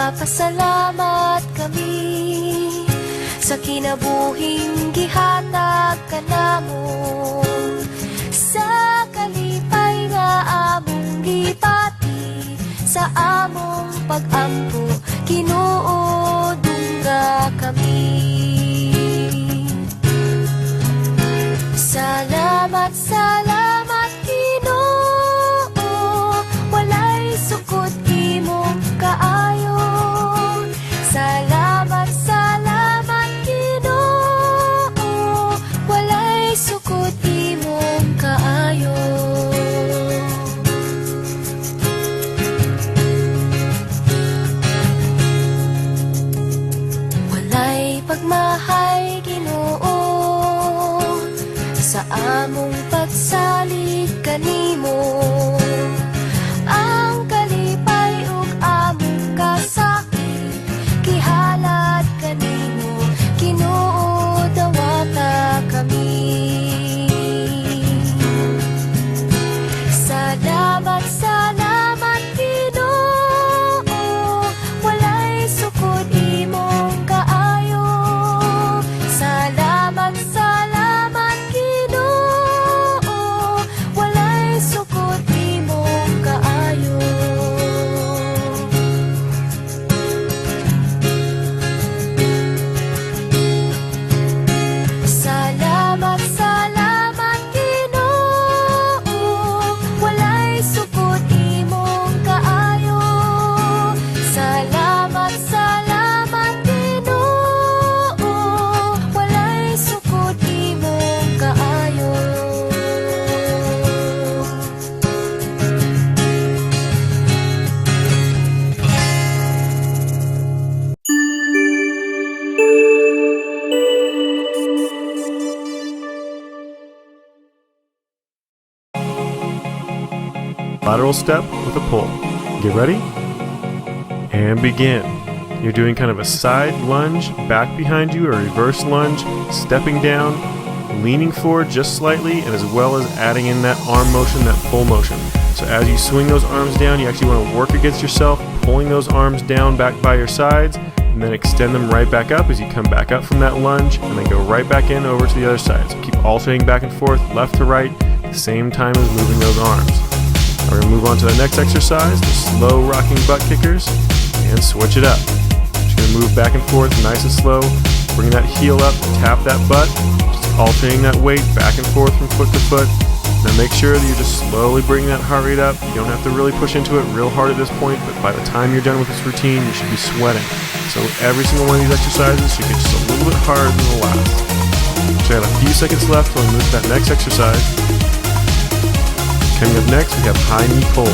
Nagpapasalamat kami sa kinabuhing gihatag kanamo, sa kalipay nga among gipati, sa among pag-ampo Ginoo dungga kami. Salamat, salamat Ginoo, walay sukod imong kaayo. Salamat, salamat Ginoo, walay sukod imong kaayo. Walay pagmahay Ginoo sa among pagsalig kanimo, ang kalipay ug among kasakit gihalad kanimo, Ginoo dawata kami. Salamat, salamat Ginoo, walay sukod imong kaayo. Salamat, salamat Ginoo, walay sukod imong kaayo. Salamat, salamat Ginoo, walay sukod imong kaayo. Salamat, salamat Ginoo, walay sukod imong kaayo. Lateral step with a pull. Get ready and begin. You're doing kind of a side lunge back behind you, or a reverse lunge, stepping down, leaning forward just slightly, and as well as adding in that arm motion, that pull motion. So as you swing those arms down, you actually want to work against yourself, pulling those arms down back by your sides, and then extend them right back up as you come back up from that lunge, and then go right back in over to the other side. So keep alternating back and forth, left to right, at the same time as moving those arms. We're going to move on to the next exercise, the slow rocking butt kickers, and switch it up. Just going to move back and forth nice and slow, bring that heel up, tap that butt, just alternating that weight back and forth from foot to foot. Now make sure that you're just slowly bringing that heart rate up. You don't have to really push into it real hard at this point, but by the time you're done with this routine, you should be sweating. So every single one of these exercises should get just a little bit harder than the last. So I have a few seconds left till we move to that next exercise. Coming up next, we have high knee pulls.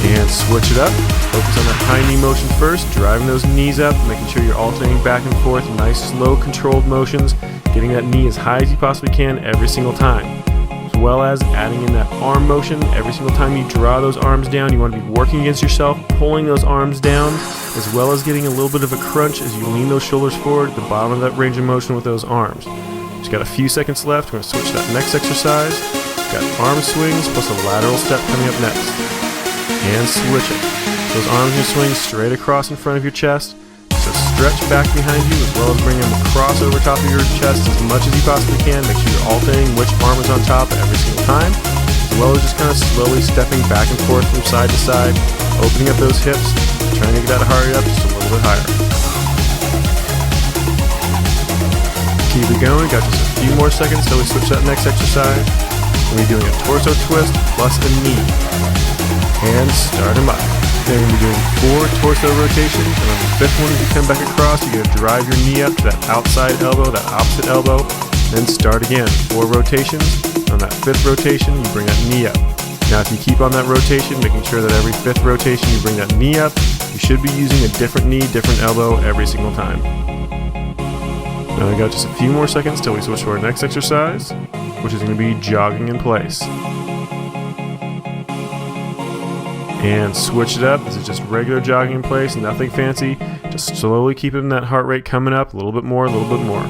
And switch it up. Focus on that high knee motion first, driving those knees up, making sure you're alternating back and forth, nice, slow, controlled motions, getting that knee as high as you possibly can every single time. As well as adding in that arm motion. Every single time you draw those arms down, you want to be working against yourself, pulling those arms down, as well as getting a little bit of a crunch as you lean those shoulders forward at the bottom of that range of motion with those arms. Just got a few seconds left. We're going to switch to that next exercise. Got arm swings plus a lateral step coming up next. And switch it. Those arms are swing straight across in front of your chest. So stretch back behind you as well as bring them across over top of your chest as much as you possibly can. Make sure you're alternating which arm is on top every single time. As well as just kind of slowly stepping back and forth from side to side, opening up those hips, trying to get that heart rate up just a little bit higher. Keep it going, got just a few more seconds till we switch to that next exercise. We'll be doing a torso twist plus a knee. And start them up. Then we're going to be doing 4 torso rotations, and on the 5th one as you come back across, you're going to drive your knee up to that outside elbow, that opposite elbow, then start again. 4 rotations. On that 5th rotation, you bring that knee up. Now if you keep on that rotation, making sure that every 5th rotation you bring that knee up, you should be using a different knee, different elbow every single time. Now we got just a few more seconds till we switch to our next exercise, which is going to be jogging in place. And switch it up. This is just regular jogging in place, nothing fancy. Just slowly keeping that heart rate coming up a little bit more, a little bit more.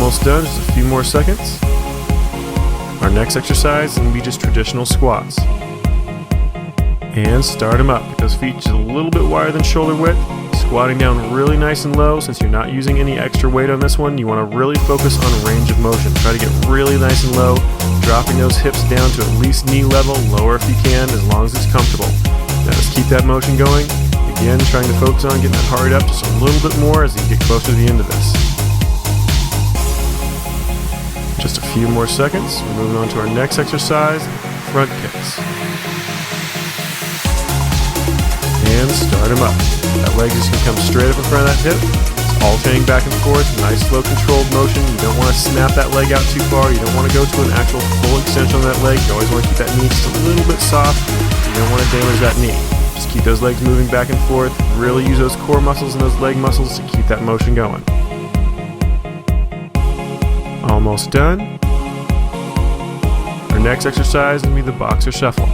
Almost done, just a few more seconds. Our next exercise is going to be just traditional squats. And start them up. Get those feet just a little bit wider than shoulder width. Squatting down really nice and low. Since you're not using any extra weight on this one, you want to really focus on range of motion. Try to get really nice and low, dropping those hips down to at least knee level, lower if you can, as long as it's comfortable. Now just keep that motion going. Again, trying to focus on getting that heart up just a little bit more as you get closer to the end of this. Just a few more seconds. We're moving on to our next exercise, front kicks. And start them up. That leg is going to come straight up in front of that hip. It's alternating back and forth, nice slow controlled motion. You don't want to snap that leg out too far. You don't want to go to an actual full extension on that leg. You always want to keep that knee just a little bit soft. You don't want to damage that knee. Just keep those legs moving back and forth. Really use those core muscles and those leg muscles to keep that motion going. Almost done. Our next exercise is going to be the boxer shuffle.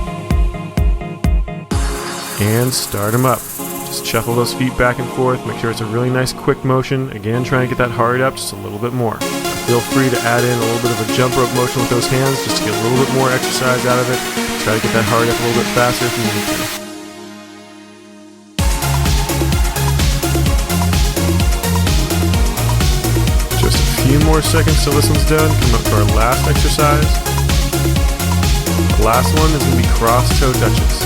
And start them up. Just shuffle those feet back and forth. Make sure it's a really nice quick motion. Again, try and get that heart up just a little bit more. Feel free to add in a little bit of a jump rope motion with those hands just to get a little bit more exercise out of it. Try to get that heart up a little bit faster if you need to. Just a few more seconds till this one's done. Come up to our last exercise. The last one is going to be cross toe touches.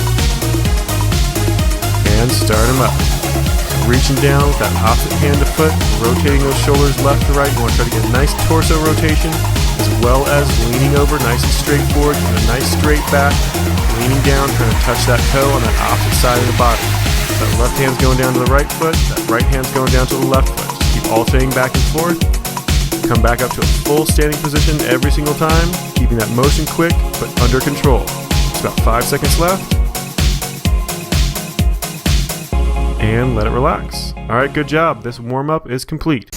And start them up. Reaching down with that opposite hand to foot, rotating those shoulders left to right. You want to try to get a nice torso rotation as well as leaning over nice and straight forward, getting a nice straight back, leaning down, trying to touch that toe on that opposite side of the body. That left hand's going down to the right foot, that right hand's going down to the left foot. Just keep alternating back and forth. Come back up to a full standing position every single time, keeping that motion quick but under control. It's about 5 seconds left. And let it relax. All right, good job. This warm-up is complete.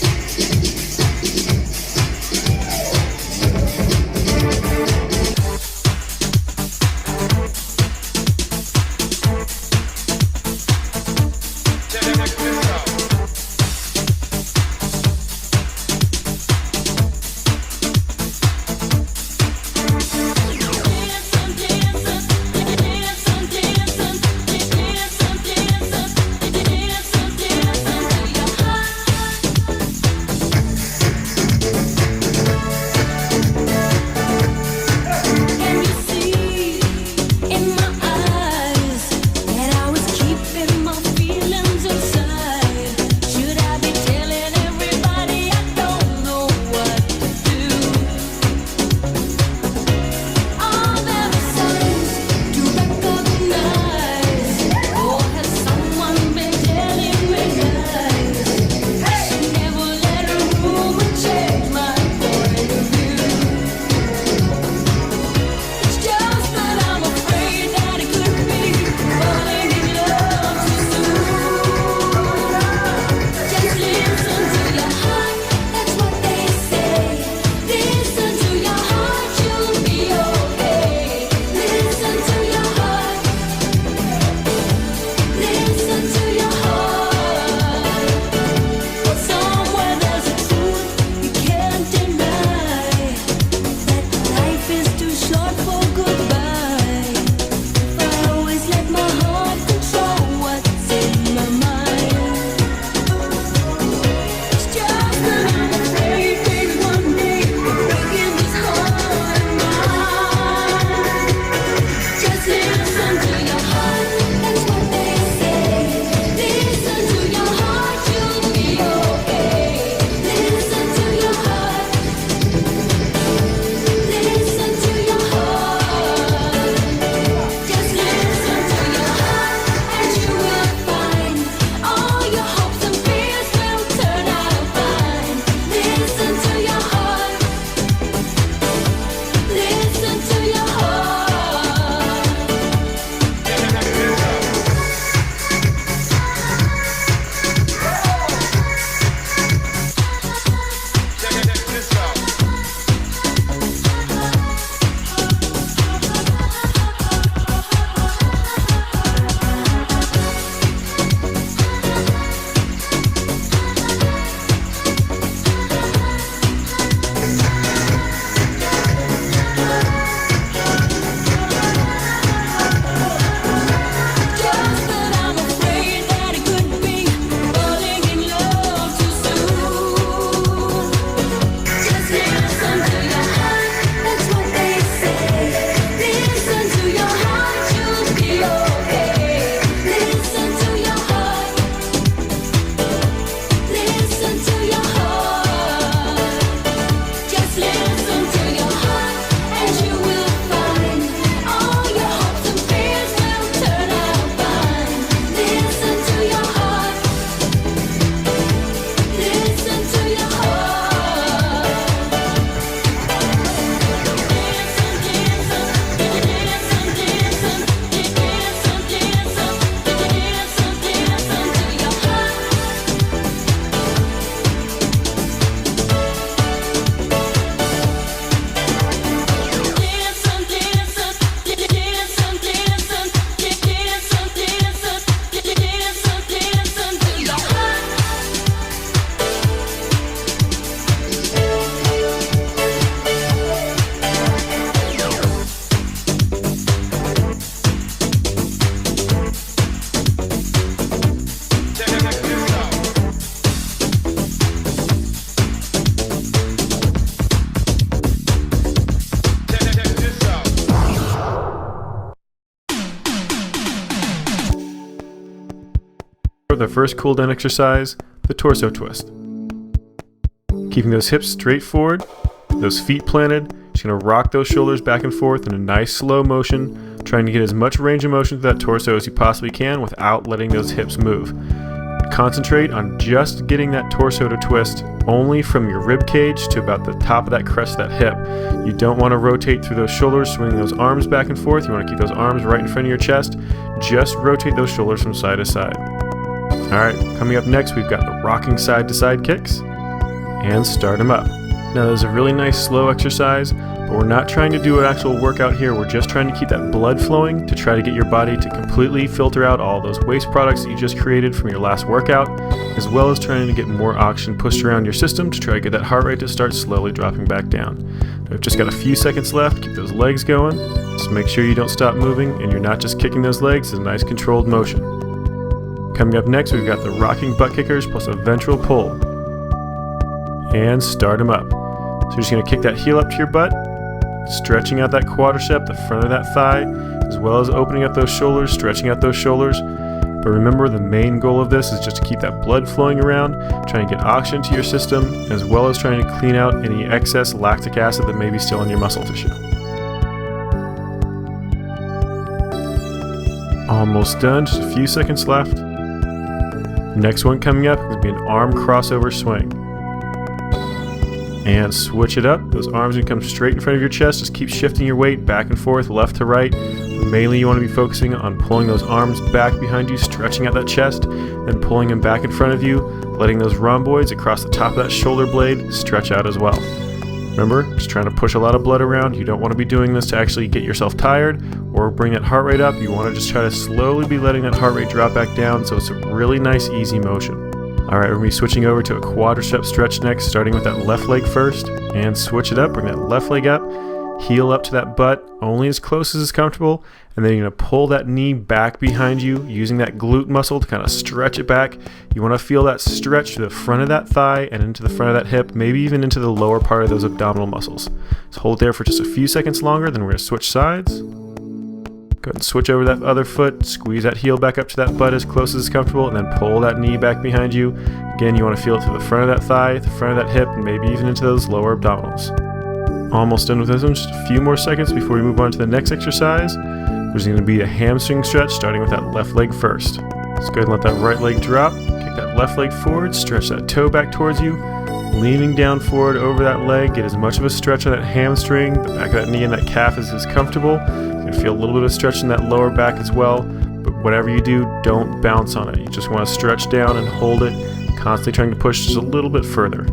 with our first cool down exercise, the torso twist. Keeping those hips straight forward, those feet planted, just going to rock those shoulders back and forth in a nice slow motion, trying to get as much range of motion to that torso as you possibly can without letting those hips move. Concentrate on just getting that torso to twist only from your rib cage to about the top of that crest of that hip. You don't want to rotate through those shoulders, swinging those arms back and forth. You want to keep those arms right in front of your chest. Just rotate those shoulders from side to side. Alright, coming up next we've got the rocking side to side kicks. And start them up. Now this is a really nice slow exercise, but we're not trying to do an actual workout here. We're just trying to keep that blood flowing to try to get your body to completely filter out all those waste products that you just created from your last workout, as well as trying to get more oxygen pushed around your system to try to get that heart rate to start slowly dropping back down. We've just got a few seconds left. Keep those legs going. Just make sure you don't stop moving and you're not just kicking those legs. It's a nice controlled motion. Coming up next, we've got the rocking butt kickers plus a ventral pull. And start them up. So you're just going to kick that heel up to your butt, stretching out that quadricep, the front of that thigh, as well as opening up those shoulders, stretching out those shoulders. But remember, the main goal of this is just to keep that blood flowing around, trying to get oxygen to your system, as well as trying to clean out any excess lactic acid that may be still in your muscle tissue. Almost done, just a few seconds left. Next one coming up is going to be an arm crossover swing. And switch it up. Those arms are going to come straight in front of your chest. Just keep shifting your weight back and forth, left to right. Mainly you want to be focusing on pulling those arms back behind you, stretching out that chest, then pulling them back in front of you, letting those rhomboids across the top of that shoulder blade stretch out as well. Remember, just trying to push a lot of blood around. You don't want to be doing this to actually get yourself tired or bring that heart rate up. You want to just try to slowly be letting that heart rate drop back down, so it's a really nice, easy motion. Alright, we're going to be switching over to a quadricep stretch next, starting with that left leg first, and switch it up. Bring that left leg up, heel up to that butt, only as close as is comfortable, and then you're going to pull that knee back behind you, using that glute muscle to kind of stretch it back. You want to feel that stretch to the front of that thigh and into the front of that hip, maybe even into the lower part of those abdominal muscles. So hold there for just a few seconds longer, then we're going to switch sides. Go ahead and switch over that other foot, squeeze that heel back up to that butt as close as is comfortable, and then pull that knee back behind you. Again, you want to feel it to the front of that thigh, the front of that hip, and maybe even into those lower abdominals. Almost done with this one, just a few more seconds before we move on to the next exercise, which is going to be a hamstring stretch, starting with that left leg first. Let's go ahead and let that right leg drop, kick that left leg forward, stretch that toe back towards you, leaning down forward over that leg, get as much of a stretch on that hamstring, the back of that knee and that calf is comfortable. You're going to feel a little bit of stretch in that lower back as well, but whatever you do, don't bounce on it. You just want to stretch down and hold it, constantly trying to push just a little bit further.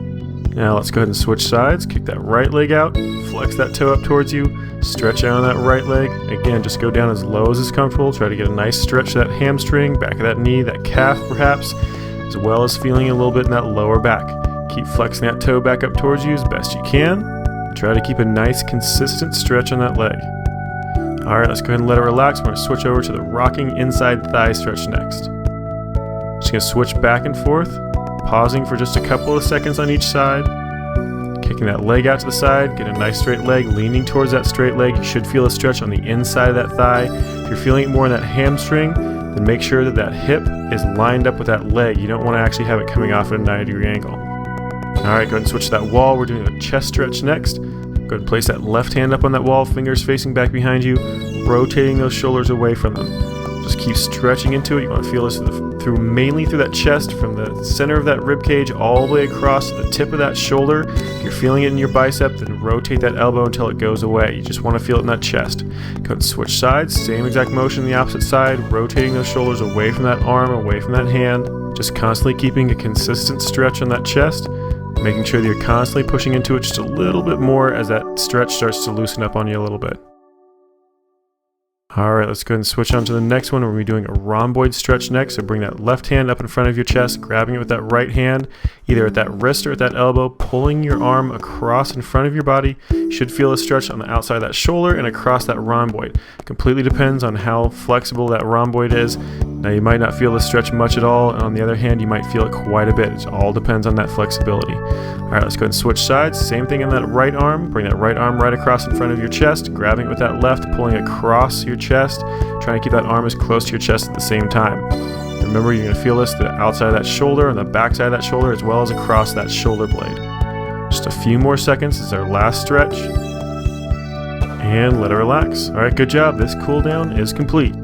Now let's go ahead and switch sides, kick that right leg out, flex that toe up towards you, stretch out on that right leg. Again, just go down as low as is comfortable, try to get a nice stretch to that hamstring, back of that knee, that calf perhaps, as well as feeling a little bit in that lower back. Keep flexing that toe back up towards you as best you can. Try to keep a nice consistent stretch on that leg. Alright, let's go ahead and let it relax. We're going to switch over to the rocking inside thigh stretch next. Just going to switch back and forth, pausing for just a couple of seconds on each side. Kicking that leg out to the side, get a nice straight leg, leaning towards that straight leg. You should feel a stretch on the inside of that thigh. If you're feeling it more in that hamstring, then make sure that that hip is lined up with that leg. You don't want to actually have it coming off at a 90-degree angle. Alright, go ahead and switch to that wall. We're doing a chest stretch next. Go ahead and place that left hand up on that wall, fingers facing back behind you, rotating those shoulders away from them. Just keep stretching into it. You want to feel this mainly through that chest, from the center of that rib cage all the way across to the tip of that shoulder. If you're feeling it in your bicep, then rotate that elbow until it goes away. You just want to feel it in that chest. Go ahead and switch sides, same exact motion on the opposite side, rotating those shoulders away from that arm, away from that hand. Just constantly keeping a consistent stretch on that chest, making sure that you're constantly pushing into it just a little bit more as that stretch starts to loosen up on you a little bit. Alright, let's go ahead and switch on to the next one. We're going to be doing a rhomboid stretch next. So bring that left hand up in front of your chest, grabbing it with that right hand, either at that wrist or at that elbow, pulling your arm across in front of your body. You should feel a stretch on the outside of that shoulder and across that rhomboid. Completely depends on how flexible that rhomboid is. Now you might not feel the stretch much at all, and on the other hand, you might feel it quite a bit. It all depends on that flexibility. Alright, let's go ahead and switch sides. Same thing on that right arm. Bring that right arm right across in front of your chest, grabbing it with that left, pulling it across your chest, trying to keep that arm as close to your chest at the same time. Remember, you're going to feel this the outside of that shoulder and the back side of that shoulder, as well as across that shoulder blade. Just a few more seconds is our last stretch. And let it relax. All right, good job. This cool down is complete.